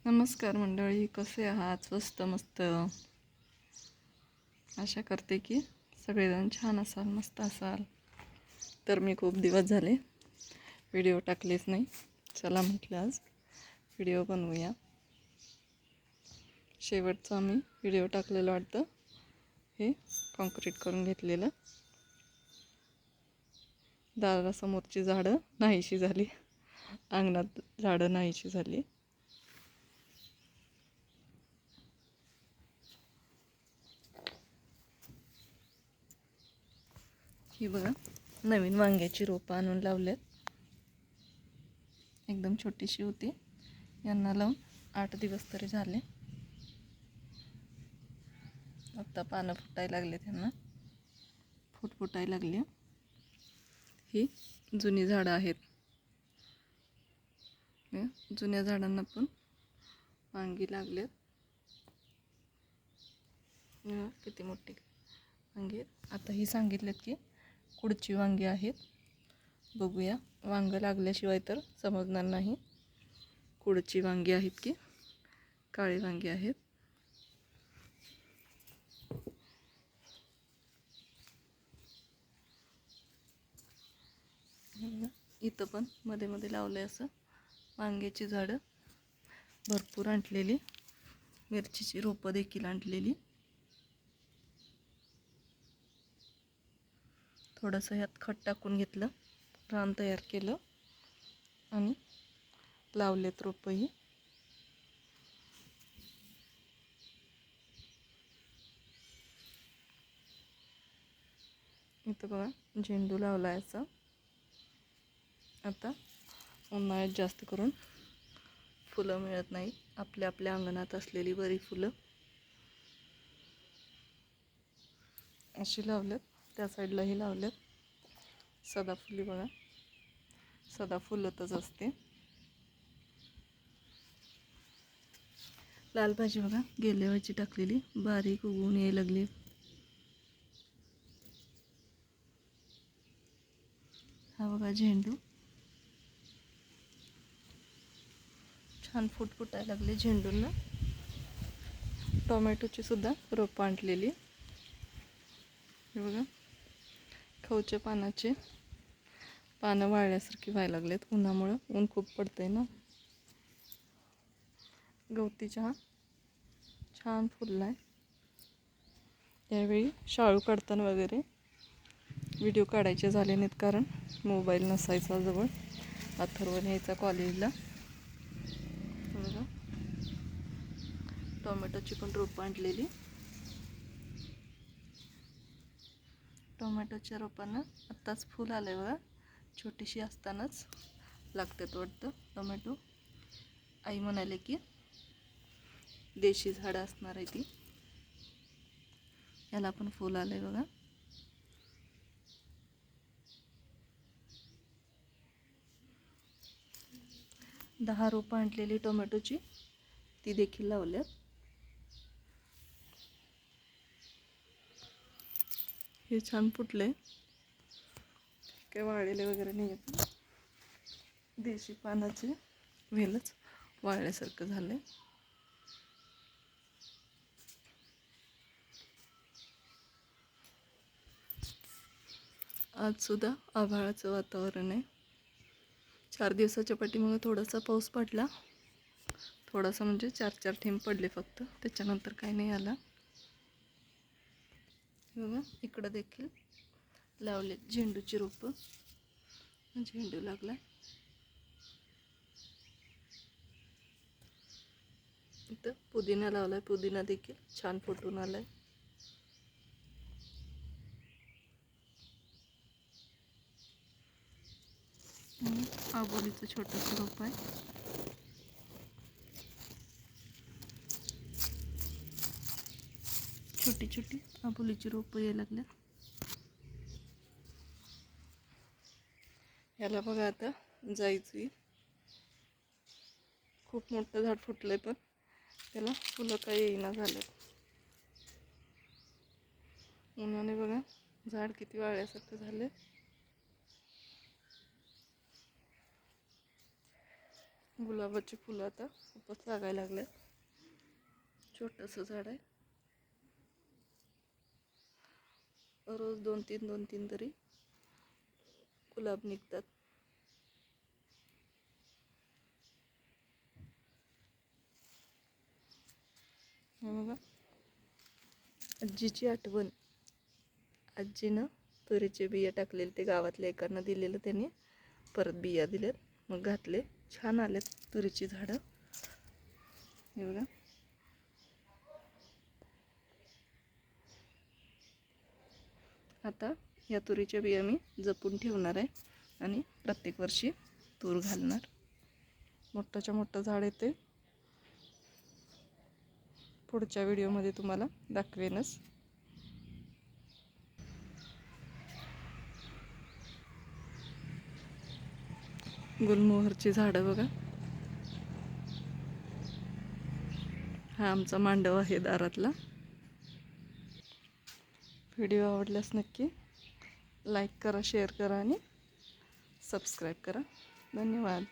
नमस्कार मंडळी, कसे आहात? स्वस्त मस्त. आशा करते की सगळेजण छान असाल, मस्त असाल. तर मी खूप दिवस झाले व्हिडिओ टाकलेच नाही. चला म्हटलं आज व्हिडिओ बनवूया. शेवटचा मी व्हिडिओ टाकलेलं वाटतं, हे कॉन्क्रीट करून घेतलेलं. दारासमोरची झाडं नाहीशी झाली, अंगणात झाडं नाहीशी झाली. ही बघा, नवीन वांग्याची रोपं आणून लावल्यात. एकदम छोटीशी होती. यांना लावून 8 दिवस तरी झाले. आता पानं फुटायला लागले, त्यांना फुटायला लागली. ही जुनी झाडं आहेत. जुन्या झाडांना पण वांगी लागलेत. किती मोठी वांगी आहेत. आता ही सांगितलेत की कुडची वांगी आहेत. बघूया, वांग लागल्याशिवाय तर समजणार नाही कुडची वांगी आहेत की काळी वांगी आहेत. इथं पण मध्ये मध्ये लावले असं वांग्याची झाडं भरपूर आणलेली. मिरचीची रोपं देखील आणलेली. थोडंसं ह्यात खत टाकून घेतलं, रान तयार केलं आणि लावलेत रोपंही. इथं बघा झेंडू लावला आहे. असं आता उन्हाळ्यात जास्त करून फुलं मिळत नाही. आपल्या आपल्या अंगणात असलेली बरी फुलं अशी लावलेत. त्या साईडलाही लावलेत. सदाफुली बघा, सदाफुलतच असते. लाल भाजी बघा, गेल्या वेळची टाकलेली बारीक उगवून यायला लागली. हा बघा झेंडू छान फुटायला लागले झेंडूंना. टोमॅटोची सुद्धा रोपं आणलेली. हे बघा, खवच्या पानाचे पानं वाळल्यासारखी व्हायला लागलेत उन्हामुळं. ऊन खूप पडतंय ना. गवती चहा छान फुललाय. यावेळी शाळू काढताना वगैरे व्हिडिओ काढायचे झाले नाहीत, कारण मोबाईल नसायचा जवळ. अथर्व न्यायचा कॉलेजला. बघा, टोमॅटोची पण रोपं आणलेली. टोमॅटोच्या रोपांना आत्ताच फुल आलंय बघा. छोटीशी असतानाच लागतात वाटतं टोमॅटो. आई म्हणाले की देशी झाडं असणार आहे ती. याला पण फुल आलंय बघा. दहा रोपं आणलेली टोमॅटोची, ती देखील लावल्यात. हे छान फुटले, काय वाळलेले वगैरे नाही आहेत. देशी पानाचे वेलच वाळल्यासारखं झालंय. आज सुद्धा आभाळाचं वातावरण आहे. 4 दिवसाच्या पाठीमागे थोडासा पाऊस पडला. थोडासा म्हणजे 4-4 थेंब पडले फक्त, त्याच्यानंतर काही नाही आला. बघा, इकडं देखील लावले झेंडूची रोपं. झेंडू लागला. इथं पुदिना लावलाय. पुदिना देखील छान फुटून आलाय. आबोलीचं छोटंसं रोप आहे. छोटी छोटी आबोलीची रोपं यायला लागल्यात. याला बघा आता जायचं. खूप मोठं झाड फुटलंय, पण त्याला फुलं काही येईना झालेत. उन्हाने बघा झाड किती वाळल्यासारखं झालंय. गुलाबाची फुलं आता खूपच लागायला लागल्यात. छोटंसं झाड आहे. रोज 2-3 तरी गुलाब निघतात. हे बघा, आजीची आठवण. आजीनं तुरीचे बिया टाकलेले, ते गावातल्या एकांना दिलेलं, त्याने परत बिया दिल्यात, मग घातले. छान आलेत तुरीची झाडं. हे बघा, आता या तुरीच्या बिया मी जपून ठेवणार आहे आणि प्रत्येक वर्षी तूर घालणार. मोठंच्या मोठं झाड येते. पुढच्या व्हिडिओमध्ये तुम्हाला दाखवेनच. गुलमोहरची झाडं बघा. हा आमचा मांडव आहे दारातला. व्हिडिओ आवडल्यास नक्की लाईक करा, शेअर करा आणि सबस्क्राईब करा. धन्यवाद.